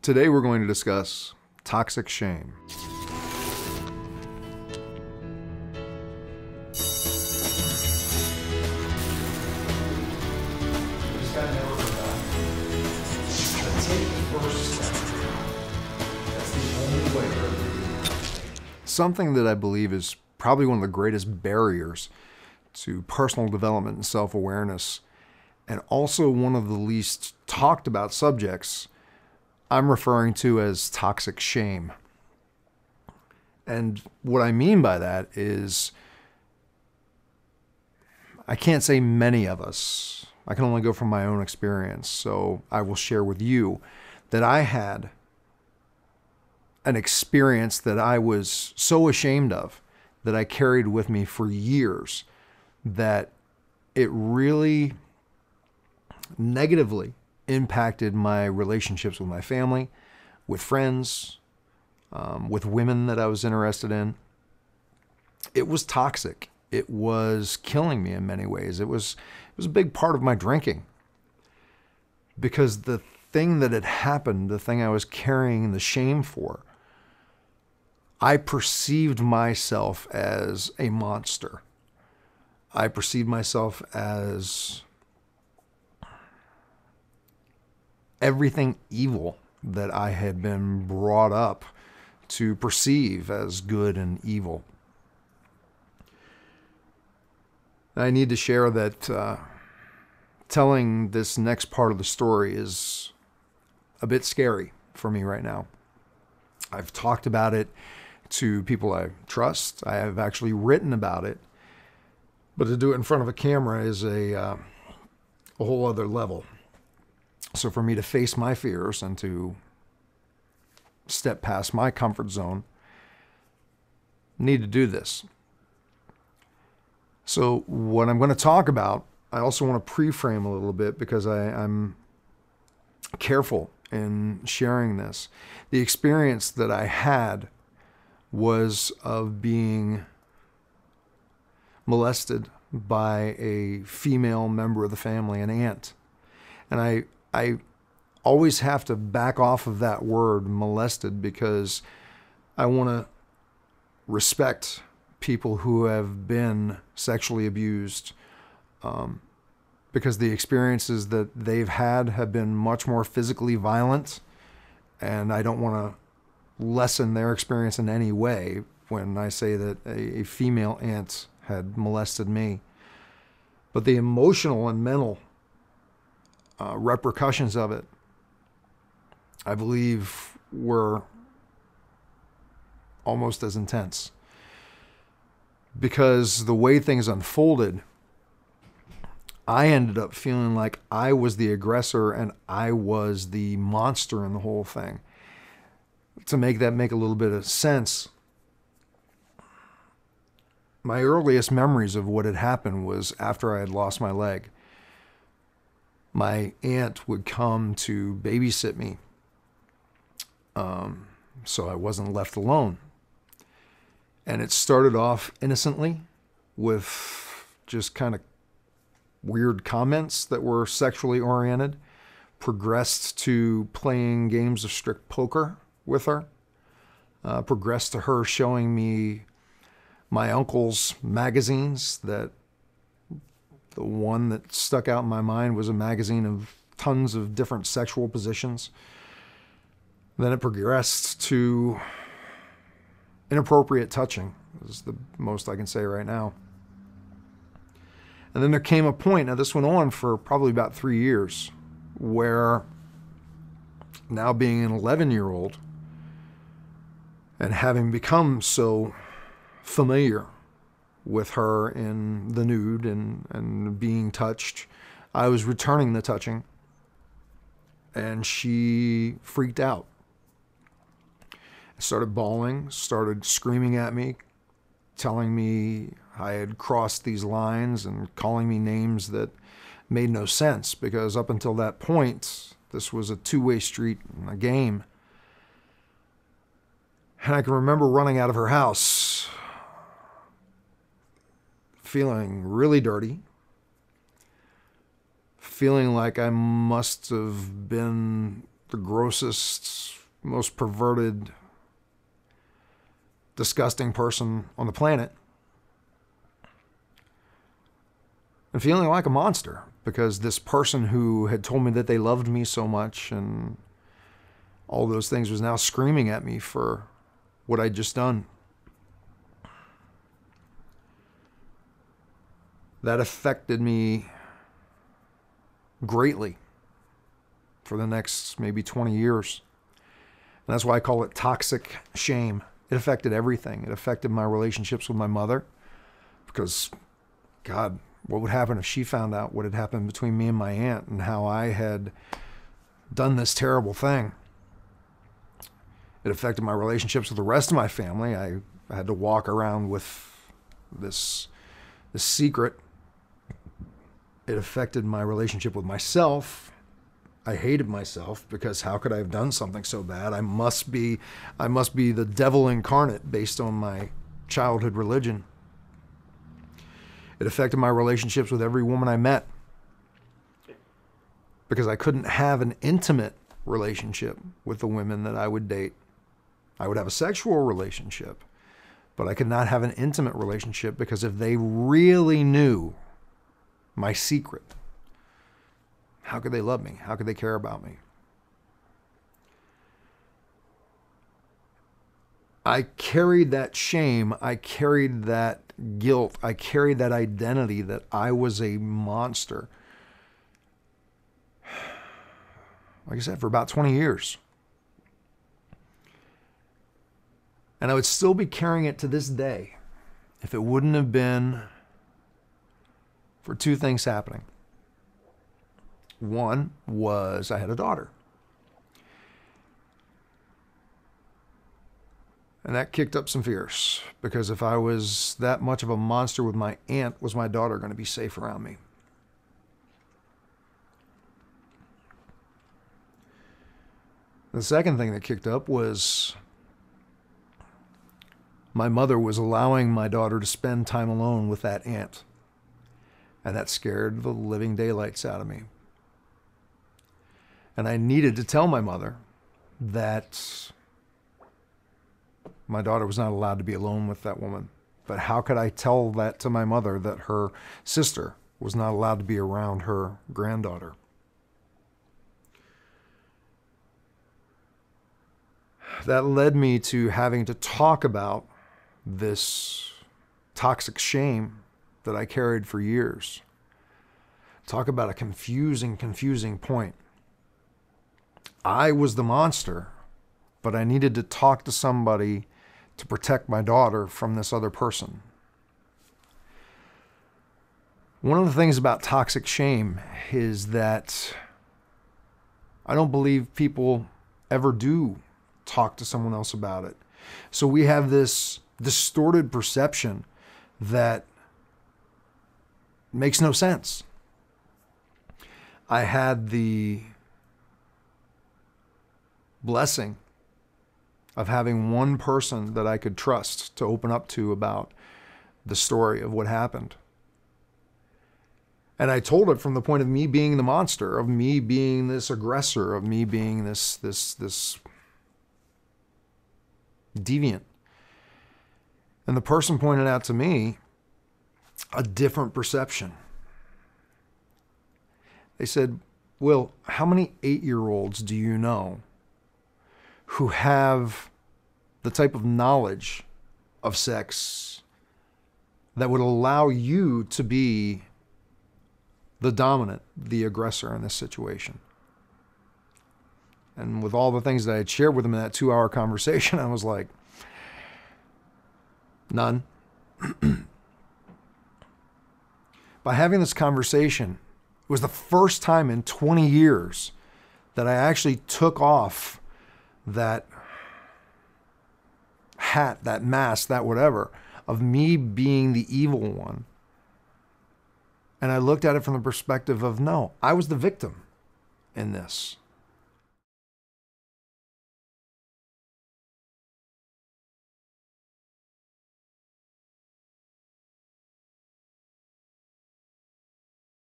Today we're going to discuss toxic shame. Something that I believe is probably one of the greatest barriers to personal development and self-awareness, and also one of the least talked about subjects, I'm referring to as toxic shame. And what I mean by that is, I can't say many of us, I can only go from my own experience, so I will share with you that I had an experience that I was so ashamed of that I carried with me for years, that it really negatively impacted my relationships with my family, with friends, with women that I was interested in. It was toxic. It was killing me in many ways. It was a big part of my drinking, because the thing that had happened, the thing I was carrying the shame for, I perceived myself as a monster. I perceived myself as everything evil that I had been brought up to perceive as good and evil. I need to share that telling this next part of the story is a bit scary for me right now. I've talked about it to people I trust. I have actually written about it, but to do it in front of a camera is a whole other level. So for me to face my fears and to step past my comfort zone, I need to do this. So what I'm going to talk about, I also want to pre-frame a little bit, because I'm careful in sharing this. The experience that I had was of being molested by a female member of the family, an aunt. And I always have to back off of that word molested, because I want to respect people who have been sexually abused, because the experiences that they've had have been much more physically violent, and I don't want to lessen their experience in any way when I say that a female aunt had molested me. But the emotional and mental repercussions of it, I believe, were almost as intense, because the way things unfolded, I ended up feeling like I was the aggressor and I was the monster in the whole thing. To make that make a little bit of sense, my earliest memories of what had happened was after I had lost my leg. My aunt would come to babysit me, so I wasn't left alone. And it started off innocently with just kind of weird comments that were sexually oriented, progressed to playing games of strict poker with her, progressed to her showing me my uncle's magazines. That the one that stuck out in my mind was a magazine of tons of different sexual positions. Then it progressed to inappropriate touching, is the most I can say right now. And then there came a point, now this went on for probably about 3 years, where now being an 11-year-old and having become so familiar with her in the nude and being touched, I was returning the touching, and she freaked out. Started bawling, started screaming at me, telling me I had crossed these lines and calling me names that made no sense, because up until that point, this was a two-way street, a game. And I can remember running out of her house, feeling really dirty, feeling like I must have been the grossest, most perverted, disgusting person on the planet, and feeling like a monster because this person who had told me that they loved me so much and all those things was now screaming at me for what I'd just done. That affected me greatly for the next maybe 20 years. And that's why I call it toxic shame. It affected everything. It affected my relationships with my mother because, God, what would happen if she found out what had happened between me and my aunt and how I had done this terrible thing? It affected my relationships with the rest of my family. I had to walk around with this secret. It affected my relationship with myself. I hated myself because how could I have done something so bad? I must be the devil incarnate based on my childhood religion. It affected my relationships with every woman I met because I couldn't have an intimate relationship with the women that I would date. I would have a sexual relationship, but I could not have an intimate relationship because if they really knew my secret, how could they love me? How could they care about me? I carried that shame. I carried that guilt. I carried that identity that I was a monster. Like I said, for about 20 years. And I would still be carrying it to this day if it wouldn't have been for two things happening. One was I had a daughter. And that kicked up some fears because if I was that much of a monster with my aunt, was my daughter going to be safe around me? The second thing that kicked up was my mother was allowing my daughter to spend time alone with that aunt. And that scared the living daylights out of me. And I needed to tell my mother that my daughter was not allowed to be alone with that woman. But how could I tell that to my mother that her sister was not allowed to be around her granddaughter? That led me to having to talk about this toxic shame that I carried for years. Talk about a confusing point. I was the monster, but I needed to talk to somebody to protect my daughter from this other person. One of the things about toxic shame is that I don't believe people ever do talk to someone else about it. So we have this distorted perception that makes no sense. I had the blessing of having one person that I could trust to open up to about the story of what happened. And I told it from the point of me being the monster, of me being this aggressor, of me being this deviant. And the person pointed out to me a different perception. They said, Will, how many 8-year-olds do you know who have the type of knowledge of sex that would allow you to be the dominant, the aggressor in this situation? And with all the things that I had shared with him in that 2-hour conversation, I was like, none. By having this conversation, it was the first time in 20 years that I actually took off that hat, that mask, that whatever, of me being the evil one. And I looked at it from the perspective of, no, I was the victim in this.